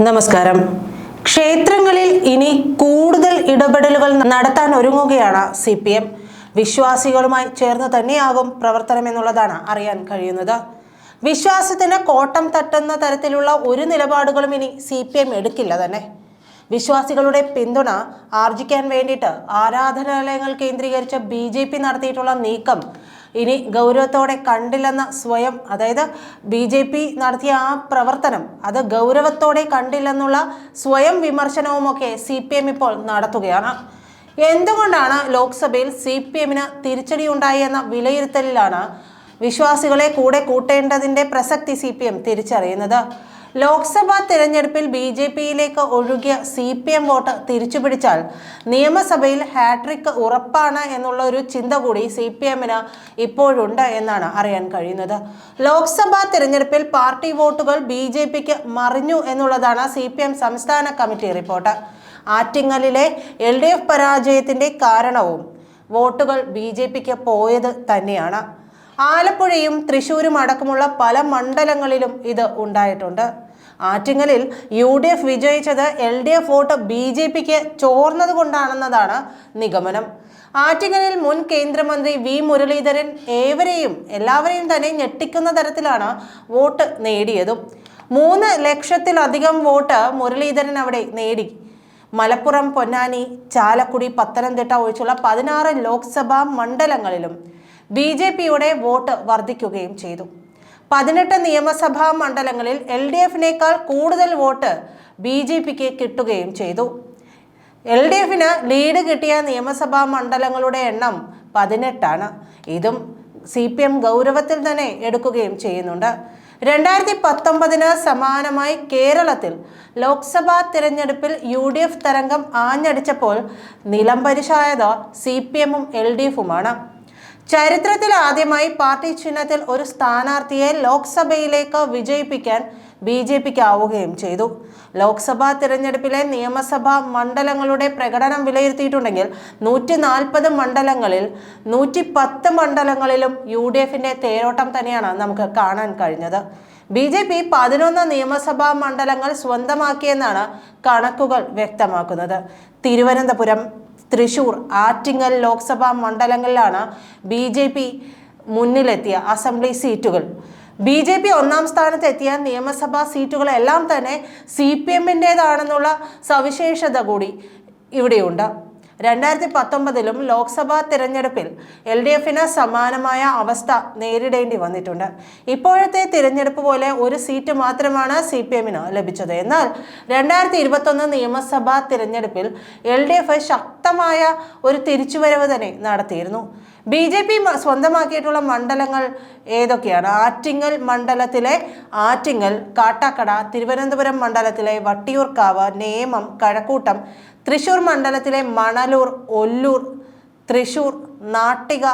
നമസ്കാരം. ക്ഷേത്രങ്ങളിൽ ഇനി കൂടുതൽ ഇടപെടലുകൾ നടത്താൻ ഒരുങ്ങുകയാണ് CPM. വിശ്വാസികളുമായി ചേർന്ന് തന്നെയാകും പ്രവർത്തനമെന്നുള്ളതാണ് അറിയാൻ കഴിയുന്നത്. വിശ്വാസത്തിന് കോട്ടം തട്ടുന്ന തരത്തിലുള്ള ഒരു നിലപാടുകളും ഇനി CPM എടുക്കില്ല തന്നെ. വിശ്വാസികളുടെ പിന്തുണ ആർജിക്കാൻ വേണ്ടിയിട്ട് ആരാധനാലയങ്ങൾ കേന്ദ്രീകരിച്ച BJP നടത്തിയിട്ടുള്ള നീക്കം ഇനി ഗൗരവത്തോടെ കണ്ടില്ലെന്ന സ്വയം, അതായത് BJP നടത്തിയ ആ പ്രവർത്തനം അത് ഗൗരവത്തോടെ കണ്ടില്ലെന്നുള്ള സ്വയം വിമർശനവുമൊക്കെ CPM ഇപ്പോൾ നടത്തുകയാണ്. എന്തുകൊണ്ടാണ് ലോക്സഭയിൽ CPMന് തിരിച്ചടി ഉണ്ടായി എന്ന വിലയിരുത്തലിലാണ് വിശ്വാസികളെ കൂടെ കൂട്ടേണ്ടതിൻ്റെ പ്രസക്തി CPM തിരിച്ചറിയുന്നത്. ലോക്സഭാ തിരഞ്ഞെടുപ്പിൽ BJPയിലേക്ക് ഒഴുകിയ CPM വോട്ട് തിരിച്ചുപിടിച്ചാൽ നിയമസഭയിൽ ഹാട്രിക് ഉറപ്പാണ് എന്നുള്ള ഒരു ചിന്ത കൂടി CPMന് ഇപ്പോഴുണ്ട് എന്നാണ് അറിയാൻ കഴിയുന്നത്. ലോക്സഭാ തിരഞ്ഞെടുപ്പിൽ പാർട്ടി വോട്ടുകൾ BJPക്ക് മറിഞ്ഞു എന്നുള്ളതാണ് CPM സംസ്ഥാന കമ്മിറ്റി റിപ്പോർട്ട്. ആറ്റിങ്ങലിലെ LDF പരാജയത്തിൻ്റെ കാരണവും വോട്ടുകൾ BJPക്ക് പോയത് തന്നെയാണ്. ആലപ്പുഴയും തൃശ്ശൂരും അടക്കമുള്ള പല മണ്ഡലങ്ങളിലും ഇത് ഉണ്ടായിട്ടുണ്ട്. ആറ്റിങ്ങലിൽ UDF വിജയിച്ചത് LDF വോട്ട് BJPക്ക് ചോർന്നത് കൊണ്ടാണെന്നതാണ് നിഗമനം. ആറ്റിങ്ങലിൽ മുൻ കേന്ദ്രമന്ത്രി V മുരളീധരൻ എല്ലാവരെയും തന്നെ ഞെട്ടിക്കുന്ന തരത്തിലാണ് വോട്ട് നേടിയതും. 3 ലക്ഷത്തിലധികം വോട്ട് മുരളീധരൻ അവിടെ നേടി. മലപ്പുറം, പൊന്നാനി, ചാലക്കുടി, പത്തനംതിട്ട ഒഴിച്ചുള്ള 16 ലോക്സഭാ മണ്ഡലങ്ങളിലും BJPയുടെ വോട്ട് വർദ്ധിക്കുകയും ചെയ്തു. 18 നിയമസഭാ മണ്ഡലങ്ങളിൽ LDFനേക്കാൾ കൂടുതൽ വോട്ട് BJPക്ക് കിട്ടുകയും ചെയ്തു. LDFന് ലീഡ് കിട്ടിയ നിയമസഭാ മണ്ഡലങ്ങളുടെ എണ്ണം 18ആണ്. ഇതും CPM ഗൗരവത്തിൽ തന്നെ എടുക്കുകയും ചെയ്യുന്നുണ്ട്. 2019 സമാനമായി കേരളത്തിൽ ലോക്സഭാ തിരഞ്ഞെടുപ്പിൽ UDF തരംഗം ആഞ്ഞടിച്ചപ്പോൾ നിലംപരിശായത് CPMും LDFുമാണ്. ചരിത്രത്തിൽ ആദ്യമായി പാർട്ടി ചിഹ്നത്തിൽ ഒരു സ്ഥാനാർത്ഥിയെ ലോക്സഭയിലേക്ക് വിജയിപ്പിക്കാൻ BJPക്ക് ആവുകയും ചെയ്തു. ലോക്സഭാ തിരഞ്ഞെടുപ്പിലെ നിയമസഭാ മണ്ഡലങ്ങളുടെ പ്രകടനം വിലയിരുത്തിയിട്ടുണ്ടെങ്കിൽ 140 മണ്ഡലങ്ങളിൽ 110 മണ്ഡലങ്ങളിലും UDFന്റെ തേരോട്ടം തന്നെയാണ് നമുക്ക് കാണാൻ കഴിഞ്ഞത്. BJP 11 നിയമസഭാ മണ്ഡലങ്ങൾ സ്വന്തമാക്കിയെന്നാണ് കണക്കുകൾ വ്യക്തമാക്കുന്നത്. തിരുവനന്തപുരം, തൃശ്ശൂർ, ആറ്റിങ്ങൽ ലോക്സഭാ മണ്ഡലങ്ങളിലാണ് BJP മുന്നിലെത്തിയ അസംബ്ലി സീറ്റുകൾ. BJP 1-ാം സ്ഥാനത്തെത്തിയ നിയമസഭാ സീറ്റുകളെല്ലാം തന്നെ CPMൻ്റേതാണെന്നുള്ള സവിശേഷത കൂടി ഇവിടെയുണ്ട്. 2019 ലോക്സഭാ തിരഞ്ഞെടുപ്പിൽ LDFന് സമാനമായ അവസ്ഥ നേരിടേണ്ടി വന്നിട്ടുണ്ട്. ഇപ്പോഴത്തെ തിരഞ്ഞെടുപ്പ് പോലെ ഒരു സീറ്റ് മാത്രമാണ് CPMന് ലഭിച്ചത്. എന്നാൽ 2021 നിയമസഭാ തിരഞ്ഞെടുപ്പിൽ LDF ശക്തമായ ഒരു തിരിച്ചുവരവ് തന്നെ നടത്തിയിരുന്നു. BJP സ്വന്തമാക്കിയിട്ടുള്ള മണ്ഡലങ്ങൾ ഏതൊക്കെയാണ്? ആറ്റിങ്ങൽ മണ്ഡലത്തിലെ ആറ്റിങ്ങൽ, കാട്ടാക്കട, തിരുവനന്തപുരം മണ്ഡലത്തിലെ വട്ടിയൂർക്കാവ്, നേമം, കഴക്കൂട്ടം, തൃശ്ശൂർ മണ്ഡലത്തിലെ മണലൂർ, ഒല്ലൂർ, തൃശ്ശൂർ, നാട്ടിക,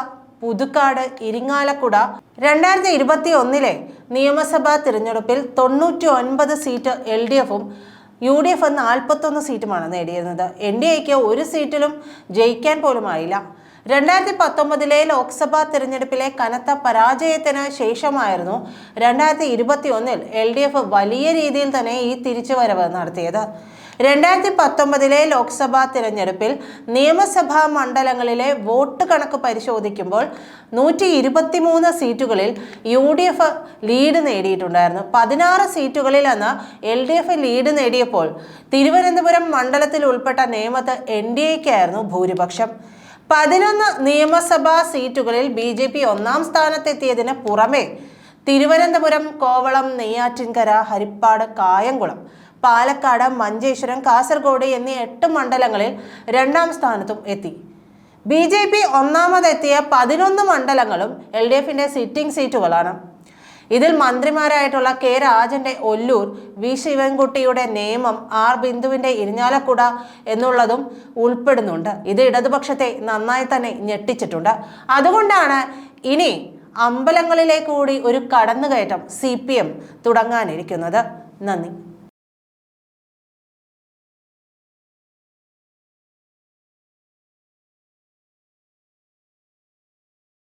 പുതുക്കാട്, ഇരിങ്ങാലക്കുട. 2021 നിയമസഭാ തിരഞ്ഞെടുപ്പിൽ 99 സീറ്റ് LDFും UDF 41 സീറ്റുമാണ് നേടിയിരുന്നത്. NDAക്ക് ഒരു സീറ്റിലും ജയിക്കാൻ പോലും ആയില്ല. 2019 ലോക്സഭാ തിരഞ്ഞെടുപ്പിലെ കനത്ത പരാജയത്തിന് ശേഷമായിരുന്നു 2021 LDF വലിയ രീതിയിൽ തന്നെ ഈ തിരിച്ചുവരവ് നടത്തിയത്. 2019 ലോക്സഭാ തിരഞ്ഞെടുപ്പിൽ നിയമസഭാ മണ്ഡലങ്ങളിലെ വോട്ട് കണക്ക് പരിശോധിക്കുമ്പോൾ 123 സീറ്റുകളിൽ UDF ലീഡ് നേടിയിട്ടുണ്ടായിരുന്നു. 16 സീറ്റുകളിൽ നിന്ന് LDF ലീഡ് നേടിയപ്പോൾ തിരുവനന്തപുരം മണ്ഡലത്തിൽ ഉൾപ്പെട്ട നേമത്ത് NDAക്കായിരുന്നു ഭൂരിപക്ഷം. 11 നിയമസഭാ സീറ്റുകളിൽ BJP 1-ാം സ്ഥാനത്തെത്തിയതിന് പുറമെ തിരുവനന്തപുരം, കോവളം, നെയ്യാറ്റിൻകര, ഹരിപ്പാട്, കായംകുളം, പാലക്കാട്, മഞ്ചേശ്വരം, കാസർഗോഡ് എന്നീ 8 മണ്ഡലങ്ങളിൽ 2-ാം സ്ഥാനത്തും എത്തി. BJP 1-ാമതെത്തിയ 11 മണ്ഡലങ്ങളും LDFന്റെ സിറ്റിംഗ് സീറ്റുകളാണ്. ഇതിൽ മന്ത്രിമാരായിട്ടുള്ള K രാജന്റെ ഒല്ലൂർ, V ശിവൻകുട്ടിയുടെ നേമം, R ബിന്ദുവിന്റെ ഇരിഞ്ഞാലക്കുട എന്നുള്ളതും ഉൾപ്പെടുന്നുണ്ട്. ഇത് ഇടതുപക്ഷത്തെ നന്നായി തന്നെ ഞെട്ടിച്ചിട്ടുണ്ട്. അതുകൊണ്ടാണ് ഇനി അമ്പലങ്ങളിലേക്ക് കൂടി ഒരു കടന്നുകയറ്റം CPM തുടങ്ങാനിരിക്കുന്നത്. നന്ദി.